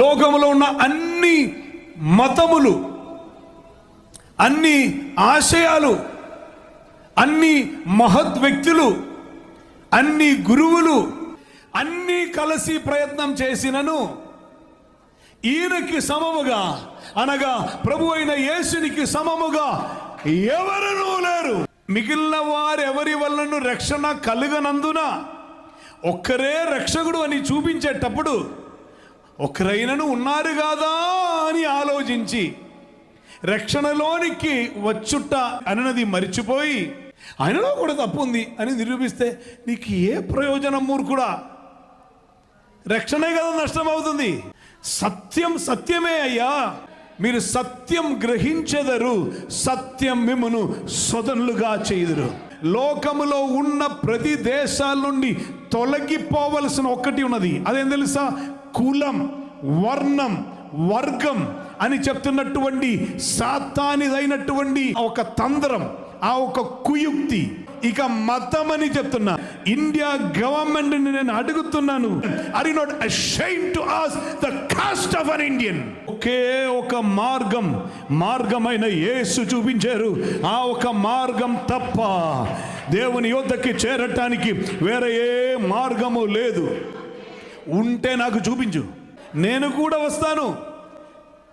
లోకంలో ఉన్న అన్ని మతములు, అన్ని ఆశయాలు, అన్ని మహత్ వ్యక్తులు, అన్ని గురువులు అన్నీ కలిసి ప్రయత్నం చేసినను ఈయనకి సమముగా, అనగా ప్రభు అయిన యేసునికి సమముగా ఎవరునూ లేరు. మిగిలిన వారెవరి వలన రక్షణ కలుగనందున ఒక్కరే రక్షకుడు అని చూపించేటప్పుడు ఒకరైనను ఉన్నారు కాదా అని ఆలోచించి రక్షణలోనికి వచ్చుట అన్నది మరిచిపోయి ఆయనలో కూడా తప్పు ఉంది అని నిరూపిస్తే నీకు ఏ ప్రయోజనం మూర్ఖుడా? రక్షణే కదా నష్టమవుతుంది. సత్యం సత్యమే అయ్యా, మీరు సత్యం గ్రహించెదరు, సత్యం మిమ్మును స్వతంత్రులుగా చేయుదురు. లోకములో ఉన్న ప్రతి దేశాల నుండి తొలగిపోవలసిన ఒక్కటి ఉన్నది, అదేం తెలుసా? కులం, వర్ణం, వర్గం అని చెప్తున్నటువంటి సాతానిదైనటువంటి ఒక తంత్రం, ఆ ఒక కుయుక్తి. ఇక మతం అని చెప్తున్నా. ఇండియా గవర్నమెంట్ నేను అడుగుతున్నాను, are you not ashamed to ask the caste of an Indian? ఒకే ఒక మార్గమైన యేసు చూపించారు. ఆ ఒక మార్గం తప్ప దేవుని యొద్దకి చేరటానికి వేరే ఏ మార్గము లేదు. ఉంటే నాకు చూపించు, నేను కూడా వస్తాను.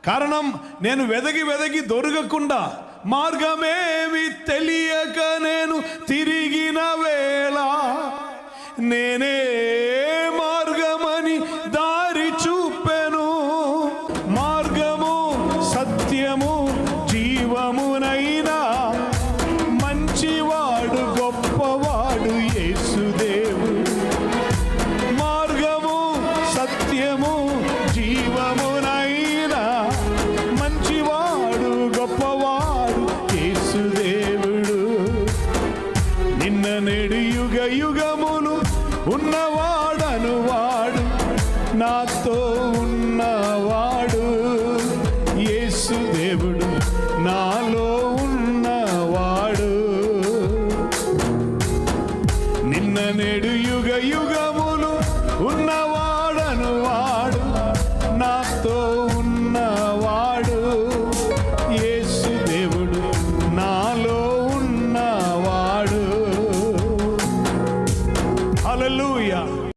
కారణం, నేను వెదగి దొరకకుండా మార్గమేమి తెలియక నేను తిరిగిన వేళ నేనే మార్గమని దారి చూపెను. మార్గము సత్యము జీవమునైనా మంచివాడు గొప్పవాడు యేసుదేవుడు. మార్గము సత్యము జీవమునైనా మంచివాడు గొప్పవాడు యేసుదేవుడు. నిన్న నేడు యుగ యుగములు ఉన్నవాడను వాడు, నాతో ఉన్నవాడు